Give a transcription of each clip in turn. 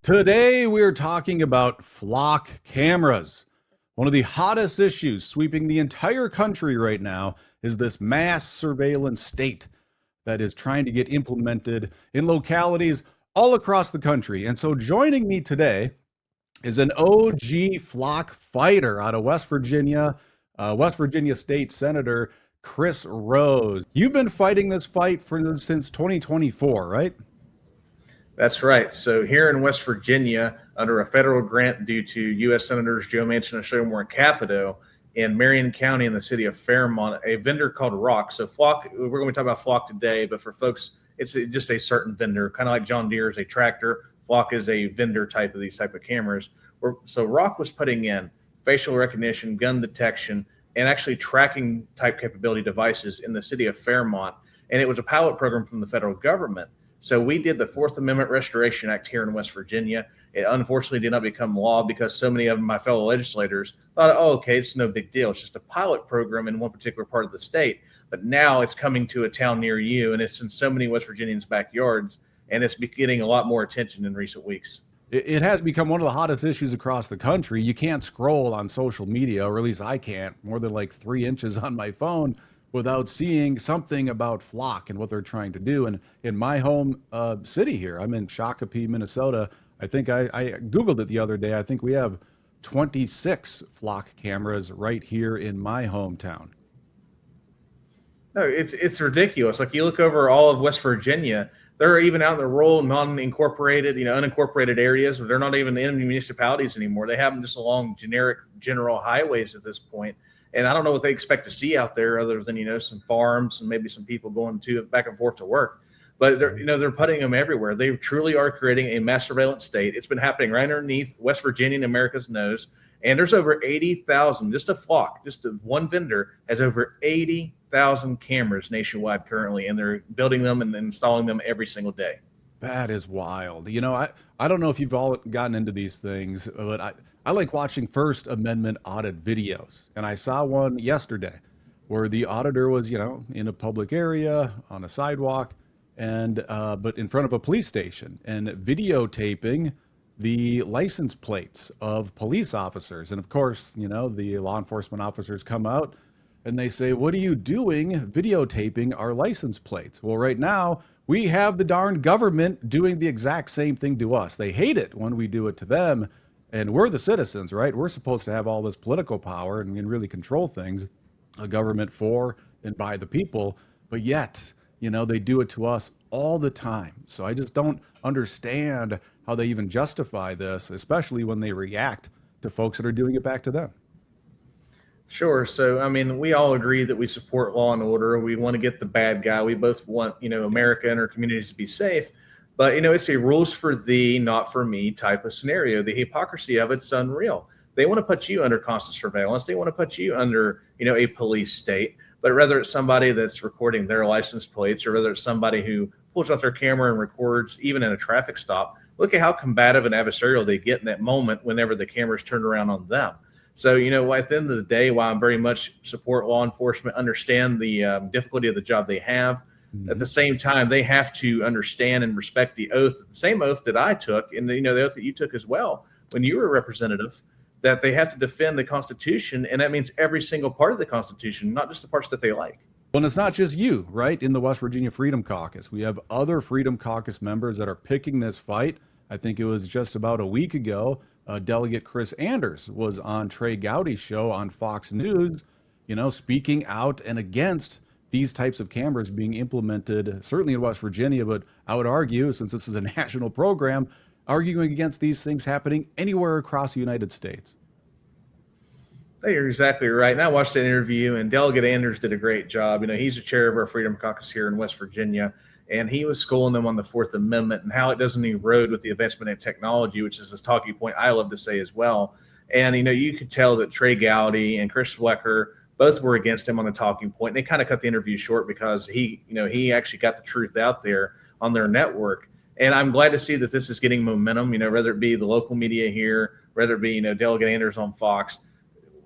Today, we're talking about flock cameras. One of the hottest issues sweeping the entire country right now is this mass surveillance state that is trying to get implemented in localities all across the country. And so, joining me today is an OG flock fighter out of West Virginia State Senator Chris Rose. You've been fighting this fight since 2024, right? That's right. So here in West Virginia, under a federal grant due to U.S. Senators Joe Manchin and Shomore Moore Capito, in Marion County in the city of Fairmont, a vendor called Rock. So Flock, we're going to be talking about Flock today, but for folks, it's just a certain vendor, kind of like John Deere is a tractor. Flock is a vendor type of these type of cameras. So Rock was putting in facial recognition, gun detection, and actually tracking type capability devices in the city of Fairmont. And it was a pilot program from the federal government. So we did the Fourth Amendment Restoration Act here in West Virginia. It unfortunately did not become law because so many of my fellow legislators thought, oh, okay, it's no big deal. It's just a pilot program in one particular part of the state. But now it's coming to a town near you, and it's in so many West Virginians' backyards, and it's getting a lot more attention in recent weeks. It has become one of the hottest issues across the country. You can't scroll on social media, or at least I can't, more than like 3 inches on my phone without seeing something about Flock and what they're trying to do. And in my home city here, I'm in Shakopee, Minnesota. I think I Googled it the other day. I think we have 26 Flock cameras right here in my hometown. No, it's ridiculous. Like you look over all of West Virginia, they're even out in the rural, non-incorporated, unincorporated areas where they're not even in municipalities anymore. They have them just along generic general highways at this point. And I don't know what they expect to see out there other than, some farms and maybe some people going back and forth to work. But they're putting them everywhere. They truly are creating a mass surveillance state. It's been happening right underneath West Virginia and America's nose. And there's over 80,000, just a Flock, one vendor has over 80,000 cameras nationwide currently, and they're building them and installing them every single day. That is wild. I don't know if you've all gotten into these things, but I like watching First Amendment audit videos. And I saw one yesterday where the auditor was, in a public area on a sidewalk and but in front of a police station and videotaping the license plates of police officers. And of course, the law enforcement officers come out and they say, "What are you doing videotaping our license plates?" Well, right now, we have the darn government doing the exact same thing to us. They hate it when we do it to them. And we're the citizens, right? We're supposed to have all this political power and really control things, a government for and by the people. But yet, they do it to us all the time. So I just don't understand how they even justify this, especially when they react to folks that are doing it back to them. Sure. So, we all agree that we support law and order. We want to get the bad guy. We both want, America and our communities to be safe. But, it's a rules for thee, not for me type of scenario. The hypocrisy of it's unreal. They want to put you under constant surveillance. They want to put you under, a police state. But whether it's somebody that's recording their license plates or whether it's somebody who pulls out their camera and records even in a traffic stop, look at how combative and adversarial they get in that moment whenever the camera's turned around on them. So, at the end of the day, while I'm very much support law enforcement, understand the difficulty of the job they have, at the same time, they have to understand and respect the oath, the same oath that I took, and the oath that you took as well when you were a representative, that they have to defend the Constitution, and that means every single part of the Constitution, not just the parts that they like. Well, and it's not just you, right? In the West Virginia Freedom Caucus, we have other Freedom Caucus members that are picking this fight. I think it was just about a week ago, Delegate Chris Anders was on Trey Gowdy's show on Fox News, speaking out and against these types of cameras being implemented, certainly in West Virginia, but I would argue, since this is a national program, arguing against these things happening anywhere across the United States. You're exactly right. And I watched that interview, and Delegate Anders did a great job. He's the chair of our Freedom Caucus here in West Virginia, and he was schooling them on the Fourth Amendment and how it doesn't erode with the advancement in technology, which is a talking point I love to say as well. And, you could tell that Trey Gowdy and Chris Swecker both were against him on the talking point. And they kind of cut the interview short because he actually got the truth out there on their network. And I'm glad to see that this is getting momentum, whether it be the local media here, whether it be, Delegate Anders on Fox.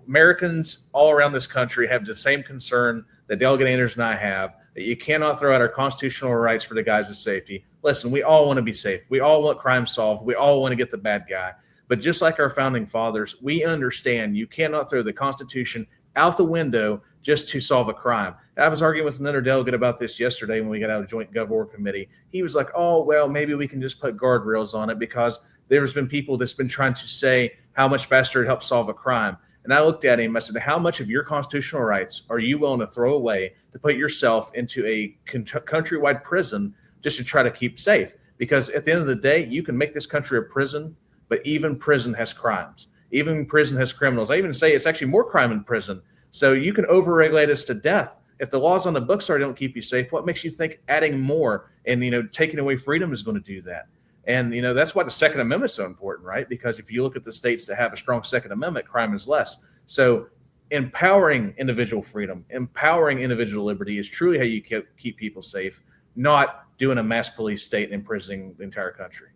Americans all around this country have the same concern that Delegate Anders and I have, that you cannot throw out our constitutional rights for the guys' safety. Listen, we all want to be safe. We all want crime solved. We all want to get the bad guy. But just like our founding fathers, we understand you cannot throw the Constitution out the window just to solve a crime. I was arguing with another delegate about this yesterday when we got out of joint GovOr committee. He was like, oh, well, maybe we can just put guardrails on it because there's been people that's been trying to say how much faster it helps solve a crime. And I looked at him, I said, how much of your constitutional rights are you willing to throw away to put yourself into a countrywide prison just to try to keep safe? Because at the end of the day, you can make this country a prison, but even prison has crimes. Even prison has criminals. I even say it's actually more crime in prison. So you can overregulate us to death. If the laws on the books don't keep you safe, what makes you think adding more and, taking away freedom is going to do that? And, that's why the Second Amendment is so important, right? Because if you look at the states that have a strong Second Amendment, crime is less. So empowering individual freedom, empowering individual liberty is truly how you keep people safe, not doing a mass police state and imprisoning the entire country.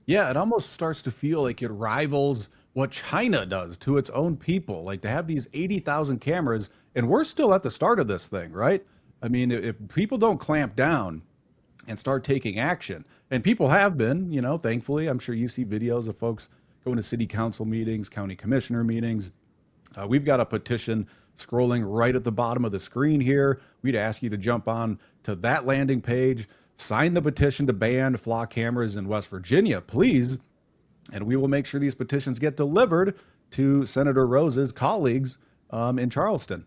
Yeah, it almost starts to feel like it rivals what China does to its own people. Like they have these 80,000 cameras, and we're still at the start of this thing, right? I mean, if people don't clamp down and start taking action, and people have been, thankfully, I'm sure you see videos of folks going to city council meetings, county commissioner meetings. We've got a petition scrolling right at the bottom of the screen here. We'd ask you to jump on to that landing page, sign the petition to ban flock cameras in West Virginia, please. And we will make sure these petitions get delivered to Senator Rose's colleagues in Charleston.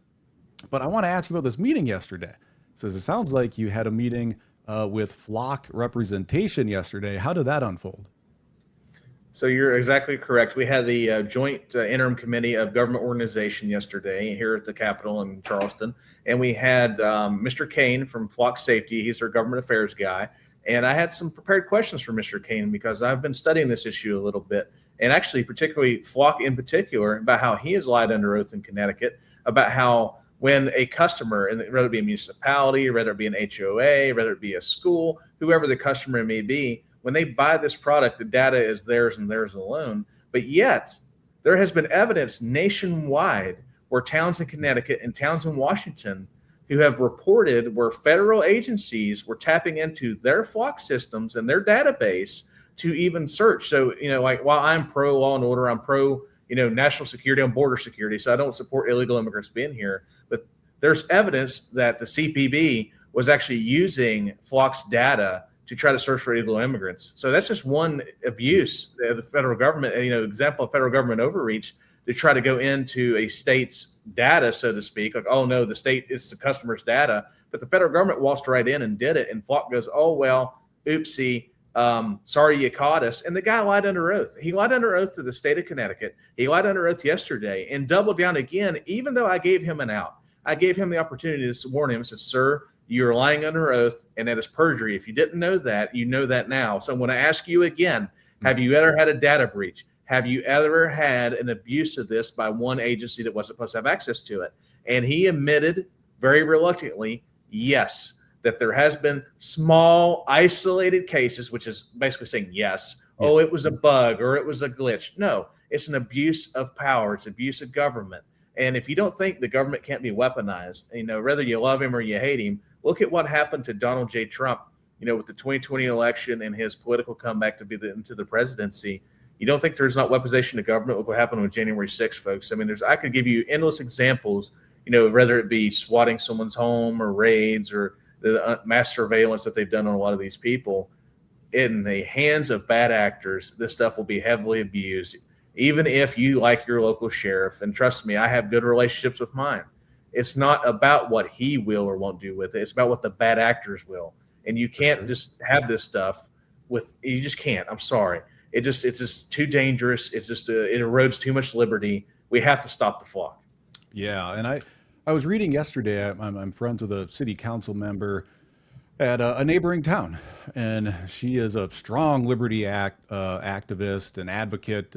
But I want to ask you about this meeting yesterday. It sounds like you had a meeting with flock representation yesterday. How did that unfold? So you're exactly correct. We had the joint interim committee of government organization yesterday here at the Capitol in Charleston. And we had Mr. Kane from Flock Safety. He's our government affairs guy. And I had some prepared questions for Mr. Kane because I've been studying this issue a little bit. And actually, particularly Flock in particular, about how he has lied under oath in Connecticut, about how when a customer, and whether it be a municipality, whether it be an HOA, whether it be a school, whoever the customer may be, when they buy this product, the data is theirs and theirs alone. But yet, there has been evidence nationwide where towns in Connecticut and towns in Washington who have reported where federal agencies were tapping into their flock systems and their database to even search. So, like while I'm pro law and order, I'm pro, national security and border security. So I don't support illegal immigrants being here. But there's evidence that the CPB was actually using Flock's data to try to search for illegal immigrants. So that's just one abuse of the federal government, example of federal government overreach to try to go into a state's data, so to speak. Like, oh no, the state, it's the customer's data. But the federal government waltzed right in and did it. And Flock goes, oh, well, oopsie, sorry you caught us. And the guy lied under oath. He lied under oath to the state of Connecticut. He lied under oath yesterday and doubled down again, even though I gave him an out. I gave him the opportunity to warn him and said, sir, you're lying under oath, and that is perjury. If you didn't know that, you know that now. So I'm going to ask you again, have you ever had a data breach? Have you ever had an abuse of this by one agency that wasn't supposed to have access to it? And he admitted very reluctantly, yes, that there has been small isolated cases, which is basically saying yes. Oh, it was a bug or it was a glitch. No, it's an abuse of power. It's abuse of government. And if you don't think the government can't be weaponized, whether you love him or you hate him, look at what happened to Donald J. Trump, with the 2020 election and his political comeback to be into the presidency. You don't think there's not weaponization of government? Look what happened on January 6th, folks. I mean, I could give you endless examples, whether it be swatting someone's home or raids or the mass surveillance that they've done on a lot of these people. In the hands of bad actors, this stuff will be heavily abused, even if you like your local sheriff. And trust me, I have good relationships with mine. It's not about what he will or won't do with it. It's about what the bad actors will. And you can't just have this stuff you just can't. I'm sorry. It's just too dangerous. It's just it erodes too much liberty. We have to stop the flock. Yeah, and I was reading yesterday. I'm friends with a city council member at a neighboring town, and she is a strong liberty activist and advocate,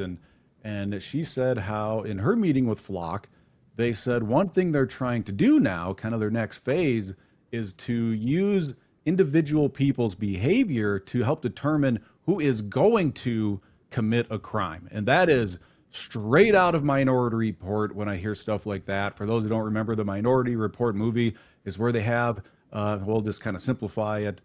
and she said how in her meeting with Flock, they said one thing they're trying to do now, kind of their next phase, is to use individual people's behavior to help determine who is going to commit a crime. And that is straight out of Minority Report when I hear stuff like that. For those who don't remember, the Minority Report movie is where they have, we'll just kind of simplify it,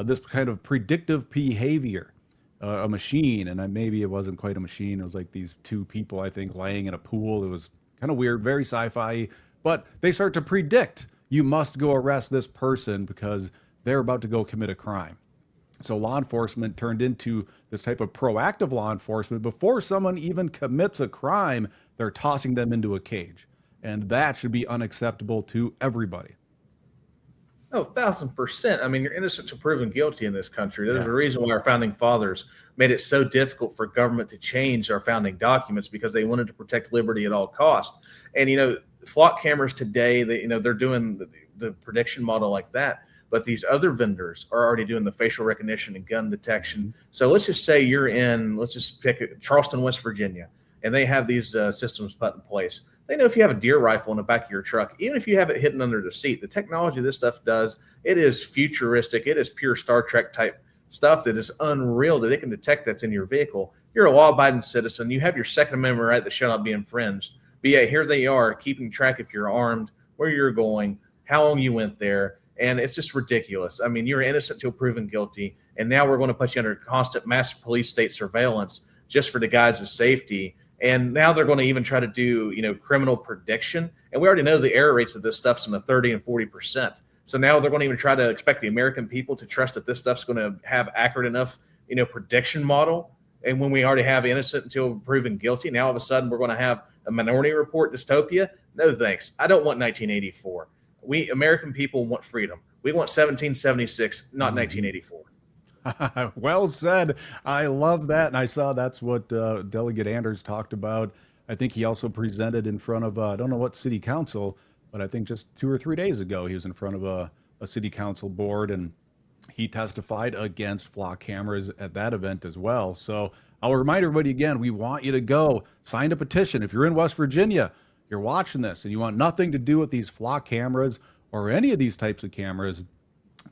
this kind of predictive behavior, a machine, and maybe it wasn't quite a machine. It was like these two people, I think, laying in a pool. It was kind of weird, very sci-fi, but they start to predict you must go arrest this person because they're about to go commit a crime. So law enforcement turned into this type of proactive law enforcement. Before someone even commits a crime, they're tossing them into a cage. And that should be unacceptable to everybody. Oh, 1,000%. I mean, you're innocent to proven guilty in this country. There's Yeah. a reason why our founding fathers made it so difficult for government to change our founding documents because they wanted to protect liberty at all costs. And flock cameras today, they're doing the prediction model like that. But these other vendors are already doing the facial recognition and gun detection. So let's just say let's just pick Charleston, West Virginia, and they have these systems put in place. They know if you have a deer rifle in the back of your truck, even if you have it hidden under the seat, the technology this stuff does, it is futuristic. It is pure Star Trek type stuff that is unreal that it can detect that's in your vehicle. You're a law-abiding citizen. You have your Second Amendment right that shall not be infringed. But yeah, here they are keeping track if you're armed, where you're going, how long you went there, and it's just ridiculous. I mean, you're innocent till proven guilty, and now we're going to put you under constant mass police state surveillance just for the guys' safety. And now they're going to even try to do, criminal prediction. And we already know the error rates of this stuff's in the 30 and 40%. So now they're going to even try to expect the American people to trust that this stuff's going to have accurate enough, prediction model. And when we already have innocent until proven guilty, now all of a sudden we're going to have a Minority Report dystopia. No thanks. I don't want 1984. We American people want freedom. We want 1776, not 1984. Well said. I love that. And I saw that's what Delegate Anders talked about. I think he also presented in front of, I don't know what city council, but I think just 2 or 3 days ago, he was in front of a city council board and he testified against flock cameras at that event as well. So I'll remind everybody again, we want you to go sign a petition. If you're in West Virginia, you're watching this and you want nothing to do with these flock cameras or any of these types of cameras,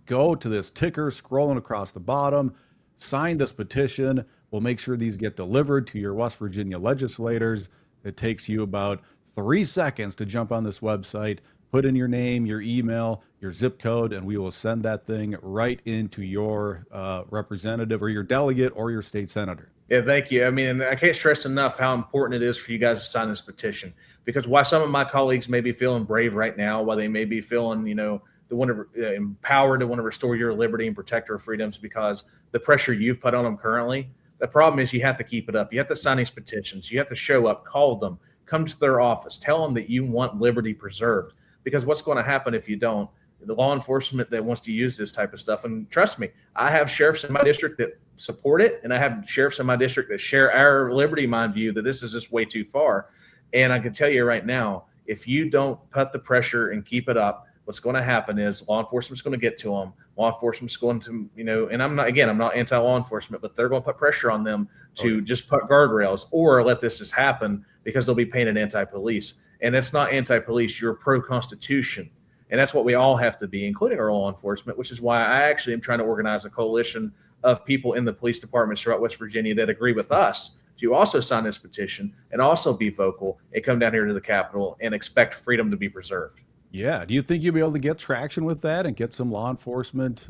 go to this ticker scrolling across the bottom, sign this petition. We'll make sure these get delivered to your West Virginia legislators. It takes you about 3 seconds to jump on this website, put in your name, your email, your zip code, and we will send that thing right into your representative or your delegate or your state senator. Yeah, thank you. I mean, I can't stress enough how important it is for you guys to sign this petition, because while some of my colleagues may be feeling brave right now, while they may be feeling, they want to empowered to want to restore your liberty and protect our freedoms because the pressure you've put on them currently, the problem is you have to keep it up. You have to sign these petitions. You have to show up, call them, come to their office, tell them that you want liberty preserved. Because what's going to happen if you don't? The law enforcement that wants to use this type of stuff, and trust me, I have sheriffs in my district that support it, and I have sheriffs in my district that share our liberty mind view that this is just way too far. And I can tell you right now, if you don't put the pressure and keep it up, what's going to happen is law enforcement's going to get to them. Law enforcement's going to, and I'm not anti-law enforcement, but they're going to put pressure on them to just put guardrails or let this just happen because they'll be painted anti-police. And that's not anti-police. You're pro-Constitution. And that's what we all have to be, including our law enforcement, which is why I actually am trying to organize a coalition of people in the police departments throughout West Virginia that agree with us to also sign this petition and also be vocal and come down here to the Capitol and expect freedom to be preserved. Yeah. Do you think you'll be able to get traction with that and get some law enforcement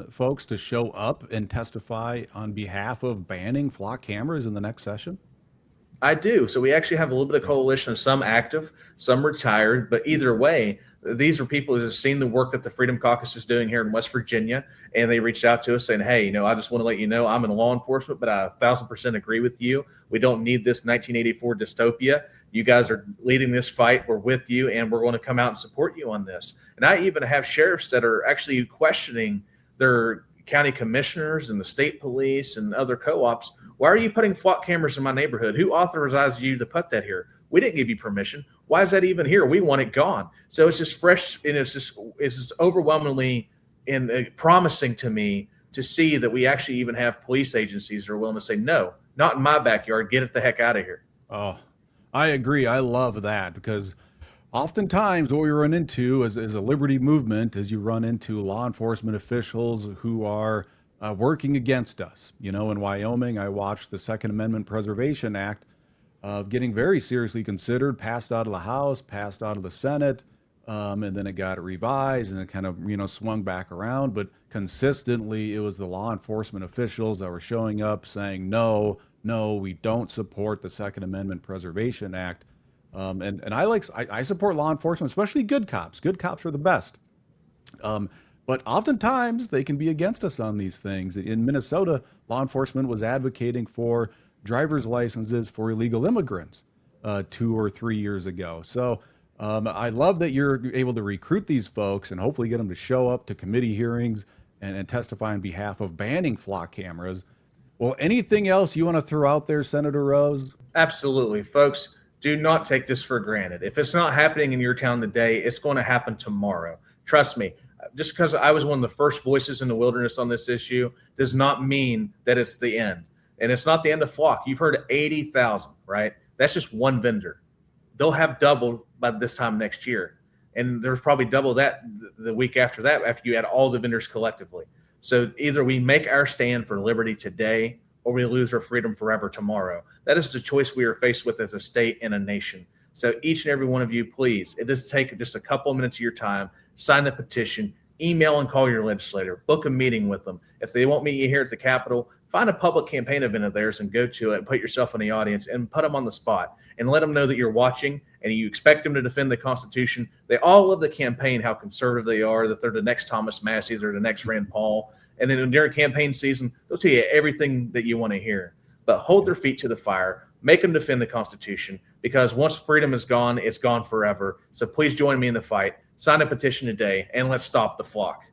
folks to show up and testify on behalf of banning flock cameras in the next session? I do. So we actually have a little bit of coalition, some active, some retired, but either way, these are people who have seen the work that the Freedom Caucus is doing here in West Virginia, and they reached out to us saying, hey, I just want to let you know I'm in law enforcement, but I 1,000% agree with you. We don't need this 1984 dystopia. You guys are leading this fight. We're with you, and we're going to come out and support you on this. And I even have sheriffs that are actually questioning their county commissioners and the state police and other co-ops. Why are you putting flock cameras in my neighborhood? Who authorized you to put that here? We didn't give you permission. Why is that even here? We want it gone. So it's just fresh, and it's just overwhelmingly promising to me to see that we actually even have police agencies that are willing to say, no, not in my backyard. Get it the heck out of here. Oh, I agree. I love that because oftentimes what we run into as a liberty movement is you run into law enforcement officials who are working against us. In Wyoming, I watched the Second Amendment Preservation Act getting very seriously considered, passed out of the House, passed out of the Senate. and then it got revised and it kind of, swung back around. But consistently, it was the law enforcement officials that were showing up saying, no, no, we don't support the Second Amendment Preservation Act. And I support law enforcement, especially good cops. Good cops are the best. But oftentimes they can be against us on these things. In Minnesota, law enforcement was advocating for driver's licenses for illegal immigrants 2 or 3 years ago. So I love that you're able to recruit these folks and hopefully get them to show up to committee hearings and testify on behalf of banning flock cameras. Well, anything else you want to throw out there, Senator Rose? Absolutely, folks. Do not take this for granted. If it's not happening in your town today, it's going to happen tomorrow. Trust me. Just because I was one of the first voices in the wilderness on this issue does not mean that it's the end. And it's not the end of flock. You've heard 80,000, right? That's just one vendor. They'll have double by this time next year. And there's probably double that the week after that, after you add all the vendors collectively. So either we make our stand for liberty today or we lose our freedom forever tomorrow. That is the choice we are faced with as a state and a nation. So each and every one of you, please, it does take just a couple of minutes of your time, sign the petition, email and call your legislator, book a meeting with them. If they won't meet you here at the Capitol, find a public campaign event of theirs and go to it and put yourself in the audience and put them on the spot and let them know that you're watching and you expect them to defend the Constitution. They all love the campaign, how conservative they are, that they're the next Thomas Massey, they're the next Rand Paul. And then during campaign season, they'll tell you everything that you want to hear. But hold their feet to the fire, make them defend the Constitution, because once freedom is gone, it's gone forever. So please join me in the fight. Sign a petition today, and let's stop the flock.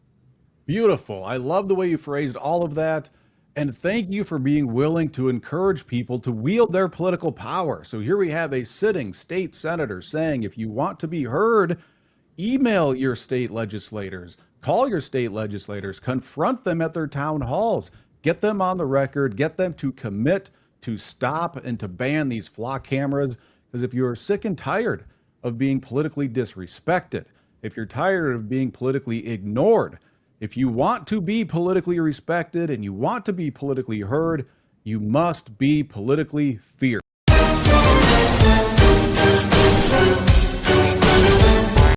Beautiful. I love the way you phrased all of that. And thank you for being willing to encourage people to wield their political power. So here we have a sitting state senator saying, if you want to be heard, email your state legislators, call your state legislators, confront them at their town halls, get them on the record, get them to commit to stop and to ban these flock cameras. Because if you're sick and tired of being politically disrespected, if you're tired of being politically ignored, if you want to be politically respected and you want to be politically heard, you must be politically fierce.